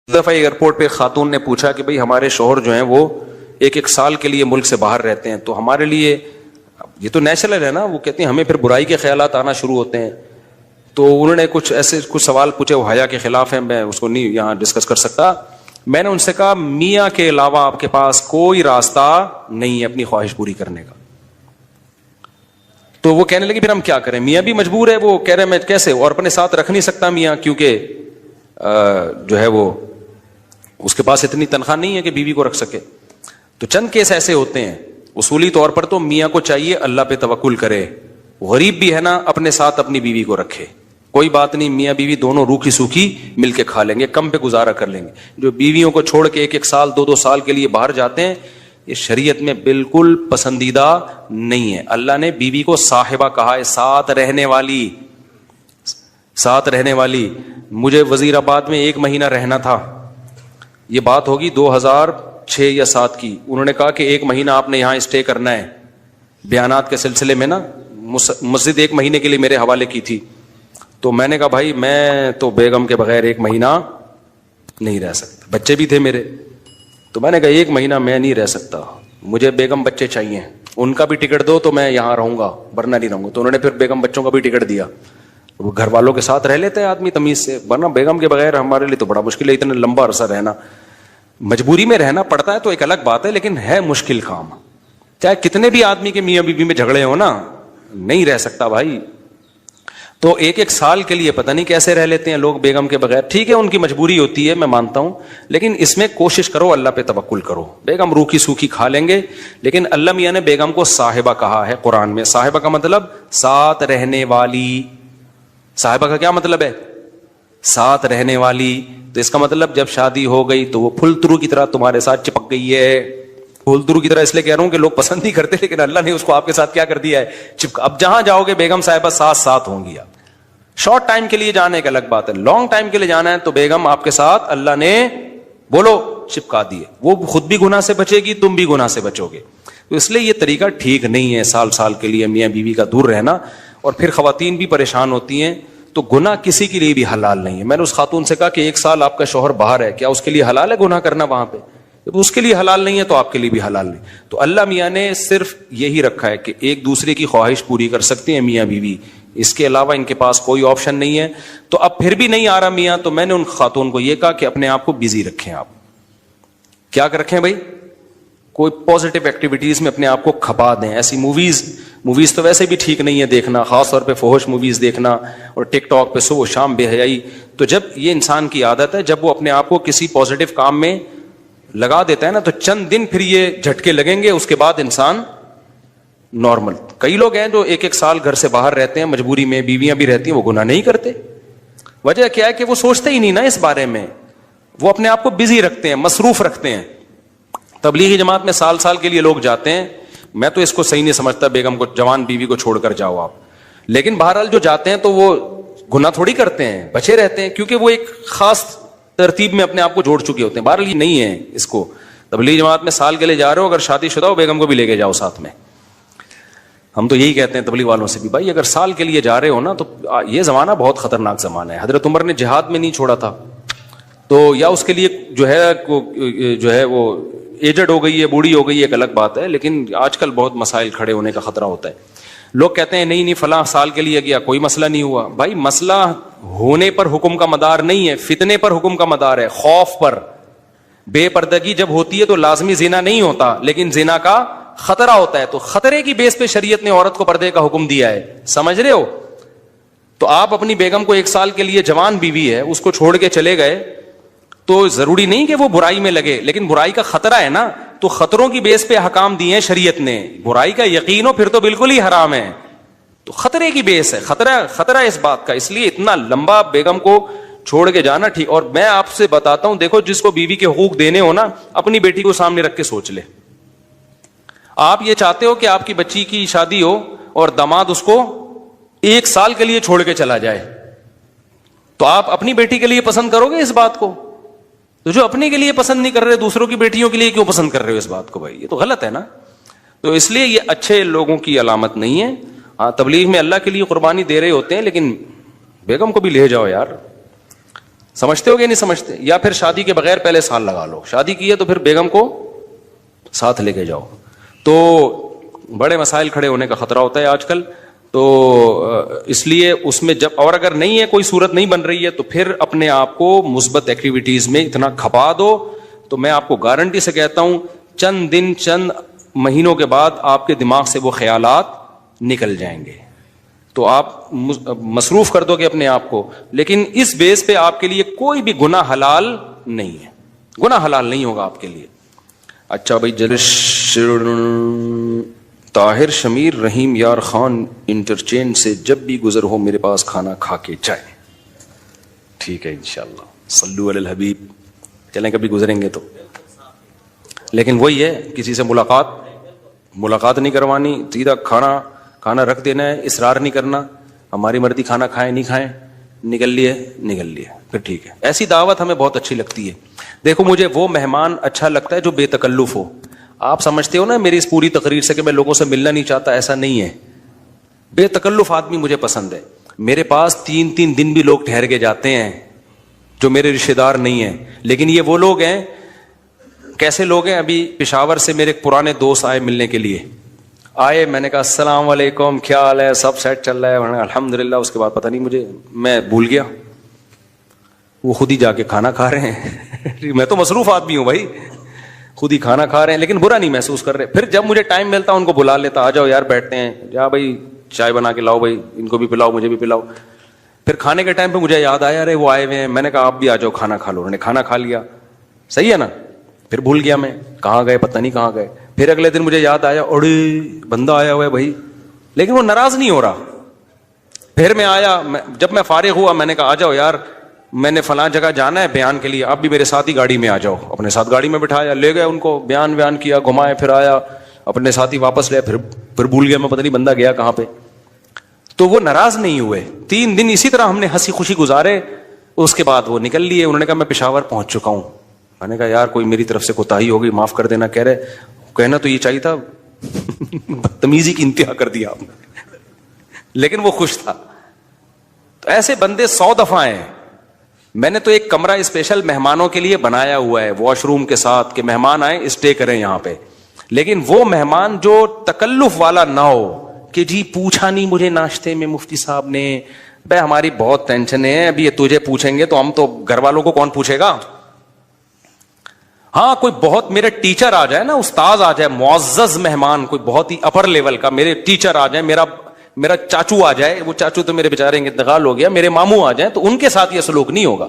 دفعہ ایئرپورٹ پہ خاتون نے پوچھا کہ بھئی ہمارے شوہر جو ہیں وہ ایک سال کے لیے ملک سے باہر رہتے ہیں، تو ہمارے لیے یہ تو نیچرل ہے نا، وہ کہتے ہیں ہمیں پھر برائی کے خیالات آنا شروع ہوتے ہیں. تو انہوں نے کچھ سوال پوچھے، وہ حیا کے خلاف ہیں، میں اس کو نہیں یہاں ڈسکس کر سکتا. میں نے ان سے کہا میاں کے علاوہ آپ کے پاس کوئی راستہ نہیں ہے اپنی خواہش پوری کرنے کا. تو وہ کہنے لگے پھر ہم کیا کریں، میاں بھی مجبور ہے. وہ کہہ رہے میں کیسے، اور اپنے ساتھ رکھ نہیں سکتا میاں، کیونکہ جو ہے وہ اس کے پاس اتنی تنخواہ نہیں ہے کہ بیوی کو رکھ سکے. تو چند کیس ایسے ہوتے ہیں. اصولی طور پر تو میاں کو چاہیے اللہ پہ توکل کرے، غریب بھی ہے نا اپنے ساتھ اپنی بیوی کو رکھے. کوئی بات نہیں، میاں بیوی دونوں روکھی سوکھی مل کے کھا لیں گے، کم پہ گزارا کر لیں گے. جو بیویوں کو چھوڑ کے ایک سال دو سال کے لیے باہر جاتے ہیں، یہ شریعت میں بالکل پسندیدہ نہیں ہے. اللہ نے بیوی کو صاحبہ کہا ہے، ساتھ رہنے والی. مجھے وزیر آباد میں 1 مہینہ رہنا تھا، یہ بات ہوگی 2006 یا 2007 کی. انہوں نے کہا کہ 1 مہینہ آپ نے یہاں اسٹے کرنا ہے. بیانات کے سلسلے میں نا مسجد 1 مہینے کے لیے میرے حوالے کی تھی. تو میں نے کہا بھائی میں تو بیگم کے بغیر 1 مہینہ نہیں رہ سکتا، بچے بھی تھے میرے. تو میں نے کہا 1 مہینہ میں نہیں رہ سکتا، مجھے بیگم بچے چاہیے، ان کا بھی ٹکٹ دو تو میں یہاں رہوں گا ورنہ نہیں رہوں گا. تو انہوں نے پھر بیگم بچوں کا بھی ٹکٹ دیا. وہ گھر والوں کے ساتھ رہ لیتے ہیں آدمی تمیز سے، ورنہ بیگم کے بغیر ہمارے لیے تو بڑا مشکل ہے اتنا لمبا عرصہ رہنا. مجبوری میں رہنا پڑتا ہے تو ایک الگ بات ہے، لیکن ہے مشکل کام. چاہے کتنے بھی آدمی کے میاں بیوی میں جھگڑے ہو نا، نہیں رہ سکتا بھائی. تو 1 سال کے لیے پتہ نہیں کیسے رہ لیتے ہیں لوگ بیگم کے بغیر. ٹھیک ہے ان کی مجبوری ہوتی ہے، میں مانتا ہوں، لیکن اس میں کوشش کرو اللہ پہ توکل کرو. بیگم روکھی سوکھی کھا لیں گے، لیکن اللہ میاں نے بیگم کو صاحبہ کہا ہے قرآن میں. صاحبہ کا مطلب ساتھ رہنے والی. صاحبہ کا کیا مطلب ہے؟ ساتھ رہنے والی. تو اس کا مطلب جب شادی ہو گئی تو وہ پھول ترو کی طرح تمہارے ساتھ چپک گئی ہے. پھول ترو کی طرح اس لیے کہہ رہا ہوں کہ لوگ پسند نہیں کرتے، لیکن اللہ نے اس کو آپ کے ساتھ کیا کر دیا ہے، اب جہاں جاؤ گے بیگم صاحبہ ساتھ ہوں گی. آپ شارٹ ٹائم کے لیے جانے کا الگ بات ہے، لانگ ٹائم کے لیے جانا ہے تو بیگم آپ کے ساتھ اللہ نے بولو چپکا دیے. وہ خود بھی گناہ سے بچے گی، تم بھی گناہ سے بچو گے. تو اس لیے یہ طریقہ ٹھیک نہیں ہے سال کے لیے میاں بیوی کا دور رہنا. اور پھر خواتین بھی پریشان ہوتی ہیں. تو گناہ کسی کے لیے بھی حلال نہیں ہے. میں نے اس خاتون سے کہا کہ 1 سال آپ کا شوہر باہر ہے، کیا اس کے لیے حلال ہے گناہ کرنا وہاں پہ؟ جب اس کے لیے حلال نہیں ہے تو آپ کے لیے بھی حلال نہیں. تو اللہ میاں نے صرف یہی رکھا ہے کہ ایک دوسرے کی خواہش پوری کر سکتے ہیں میاں بیوی، اس کے علاوہ ان کے پاس کوئی آپشن نہیں ہے. تو اب پھر بھی نہیں آ رہا میاں، تو میں نے ان خاتون کو یہ کہا کہ اپنے آپ کو بزی رکھیں. آپ کیا کر رکھیں بھائی؟ کوئی پازیٹیو ایکٹیویٹیز میں اپنے آپ کو کھپا دیں. ایسی موویز تو ویسے بھی ٹھیک نہیں ہے دیکھنا، خاص طور پہ فحش موویز دیکھنا اور ٹک ٹاک پہ صبح و شام بے حیائی. تو جب یہ انسان کی عادت ہے، جب وہ اپنے آپ کو کسی پازیٹیو کام میں لگا دیتا ہے نا، تو چند دن پھر یہ جھٹکے لگیں گے، اس کے بعد انسان نارمل. کئی لوگ ہیں جو 1 سال گھر سے باہر رہتے ہیں، مجبوری میں بیویاں بھی رہتی ہیں، وہ گناہ نہیں کرتے. وجہ کیا ہے کہ وہ سوچتے ہی نہیں نا اس بارے میں، وہ اپنے آپ کو بزی رکھتے ہیں، مصروف رکھتے ہیں. تبلیغی جماعت میں سال کے لیے لوگ جاتے ہیں. میں تو اس کو صحیح نہیں سمجھتا بیگم کو، جوان بیوی کو چھوڑ کر جاؤ آپ. لیکن بہرحال جو جاتے ہیں تو وہ گناہ تھوڑی کرتے ہیں، بچے رہتے ہیں، کیونکہ وہ ایک خاص ترتیب میں اپنے آپ کو جوڑ چکے ہوتے ہیں. بہرحال یہ نہیں ہے اس کو. تبلیغی جماعت میں سال کے لیے جا رہے ہو، اگر شادی شدہ ہو بیگم کو بھی لے کے جاؤ ساتھ میں. ہم تو یہی کہتے ہیں تبلیغ والوں سے بھی، بھائی اگر سال کے لیے جا رہے ہو نا، تو یہ زمانہ بہت خطرناک زمانہ ہے. حضرت عمر نے جہاد میں نہیں چھوڑا تھا، تو یا اس کے لیے جو ہے وہ ایجڈ ہو گئی ہے، بوڑھی ہو گئی ہے، ایک الگ بات ہے. لیکن آج کل بہت مسائل کھڑے ہونے کا خطرہ ہوتا ہے. لوگ کہتے ہیں نہیں فلاں سال کے لیے گیا کوئی مسئلہ نہیں ہوا. بھائی مسئلہ ہونے پر حکم کا مدار نہیں ہے، فتنے پر حکم کا مدار ہے، خوف پر. بے پردگی جب ہوتی ہے تو لازمی زنا نہیں ہوتا، لیکن زنا کا خطرہ ہوتا ہے. تو خطرے کی بیس پہ شریعت نے عورت کو پردے کا حکم دیا ہے. سمجھ رہے ہو؟ تو آپ اپنی بیگم کو 1 سال کے لیے، جوان بیوی ہے، اس کو چھوڑ کے چلے گئے تو ضروری نہیں کہ وہ برائی میں لگے، لیکن برائی کا خطرہ ہے نا. تو خطروں کی بیس پہ احکام دیے ہیں شریعت نے. برائی کا یقین ہو پھر تو بالکل ہی حرام ہے. تو خطرے کی بیس ہے، خطرہ اس بات کا. اس لیے اتنا لمبا بیگم کو چھوڑ کے جانا ٹھیک. اور میں آپ سے بتاتا ہوں، دیکھو جس کو بیوی کے حقوق دینے ہو نا، اپنی بیٹی کو سامنے رکھ کے سوچ لے. آپ یہ چاہتے ہو کہ آپ کی بچی کی شادی ہو اور داماد اس کو 1 سال کے لیے چھوڑ کے چلا جائے، تو آپ اپنی بیٹی کے لیے پسند کرو گے اس بات کو؟ تو جو اپنے کے لیے پسند نہیں کر رہے، دوسروں کی بیٹیوں کے لیے کیوں پسند کر رہے ہو اس بات کو؟ بھائی یہ تو غلط ہے نا. تو اس لیے یہ اچھے لوگوں کی علامت نہیں ہے. ہاں تبلیغ میں اللہ کے لیے قربانی دے رہے ہوتے ہیں، لیکن بیگم کو بھی لے جاؤ یار. سمجھتے ہو گے نہیں سمجھتے؟ یا پھر شادی کے بغیر پہلے سال لگا لو, شادی کی ہے تو پھر بیگم کو ساتھ لے کے جاؤ. تو بڑے مسائل کھڑے ہونے کا خطرہ ہوتا ہے آج کل. تو اس لیے اس میں جب, اور اگر نہیں ہے کوئی صورت نہیں بن رہی ہے, تو پھر اپنے آپ کو مثبت ایکٹیویٹیز میں اتنا کھپا دو. تو میں آپ کو گارنٹی سے کہتا ہوں چند دن چند مہینوں کے بعد آپ کے دماغ سے وہ خیالات نکل جائیں گے. تو آپ مصروف کر دو گے اپنے آپ کو, لیکن اس بیس پہ آپ کے لیے کوئی بھی گناہ حلال نہیں ہے, گناہ حلال نہیں ہوگا آپ کے لیے. اچھا بھائی, طاہر شمیر رحیم یار خان انٹرچینج سے جب بھی گزر ہو میرے پاس کھانا کھا کے جائے. ٹھیک ہے انشاءاللہ, صلو علی الحبیب. چلیں کبھی گزریں گے تو. لیکن وہی ہے, کسی سے ملاقات نہیں کروانی, سیدھا کھانا رکھ دینا ہے, اصرار نہیں کرنا, ہماری مرضی کھانا کھائیں نہیں کھائیں, نکل لیے پھر ٹھیک ہے. ایسی دعوت ہمیں بہت اچھی لگتی ہے. دیکھو مجھے وہ مہمان اچھا لگتا ہے جو بے تکلف ہو. آپ سمجھتے ہو نا میری اس پوری تقریر سے کہ میں لوگوں سے ملنا نہیں چاہتا, ایسا نہیں ہے. بے تکلف آدمی مجھے پسند ہے. میرے پاس 3 دن بھی لوگ ٹھہر کے جاتے ہیں جو میرے رشتے دار نہیں ہیں, لیکن یہ وہ لوگ ہیں. کیسے لوگ ہیں؟ ابھی پشاور سے میرے پرانے دوست آئے ملنے کے لیے, آئے, میں نے کہا السلام علیکم, کیا حال ہے, سب سیٹ چل رہا ہے, الحمدللہ. اس کے بعد پتہ نہیں میں بھول گیا, وہ خود ہی جا کے کھانا کھا رہے ہیں. میں تو مصروف آدمی ہوں بھائی, خود ہی کھانا کھا رہے ہیں, لیکن برا نہیں محسوس کر رہے. پھر جب مجھے ٹائم ملتا ان کو بلا لیتا, آ جاؤ یار بیٹھتے ہیں, جا بھائی چائے بنا کے لاؤ, بھائی ان کو بھی پلاؤ مجھے بھی پلاؤ. پھر کھانے کے ٹائم پہ مجھے یاد آیا ارے وہ آئے ہوئے ہیں, میں نے کہا آپ بھی آ جاؤ کھانا کھا لو. انہوں نے کھانا کھا لیا, صحیح ہے نا. پھر بھول گیا میں کہاں گئے, پتہ نہیں کہاں گئے. پھر اگلے دن مجھے یاد آیا اڑے بندہ آیا ہوا ہے بھائی, لیکن وہ ناراض نہیں ہو رہا. پھر میں آیا, جب میں فارغ ہوا میں نے کہا آ جاؤ یار, میں نے فلاں جگہ جانا ہے بیان کے لیے, آپ بھی میرے ساتھ ہی گاڑی میں آ جاؤ. اپنے ساتھ گاڑی میں بٹھایا, لے گئے ان کو, بیان کیا, گھمائے, پھر آیا اپنے ساتھ ہی واپس لے. پھر بھول گیا میں, پتہ نہیں بندہ گیا کہاں پہ. تو وہ ناراض نہیں ہوئے. 3 دن اسی طرح ہم نے ہنسی خوشی گزارے. اس کے بعد وہ نکل لیے. انہوں نے کہا میں پشاور پہنچ چکا ہوں. میں نے کہا یار کوئی میری طرف سے کوتاہی ہو گئی, معاف کر دینا. کہہ رہے کہنا تو یہ چاہیے تھا, بدتمیزی کی انتہا کر دیا آپ نے. لیکن وہ خوش تھا. تو ایسے بندے 100 دفعہ ہیں. میں نے تو ایک کمرہ اسپیشل مہمانوں کے لیے بنایا ہوا ہے, واش روم کے ساتھ, کہ مہمان آئیں اسٹے کریں یہاں پہ. لیکن وہ مہمان جو تکلف والا نہ ہو کہ جی پوچھا نہیں مجھے ناشتے میں مفتی صاحب نے, بھائی ہماری بہت ٹینشن ہے, ابھی یہ تجھے پوچھیں گے تو ہم تو گھر والوں کو کون پوچھے گا. ہاں کوئی بہت میرے ٹیچر آ جائے نا, استاذ آ جائے, معزز مہمان, کوئی بہت ہی اپر لیول کا, میرے ٹیچر آ جائے, میرا چاچو آ جائے, وہ چاچو تو میرے بیچارے انتقال ہو گیا, میرے ماموں آ جائیں, تو ان کے ساتھ یہ سلوک نہیں ہوگا.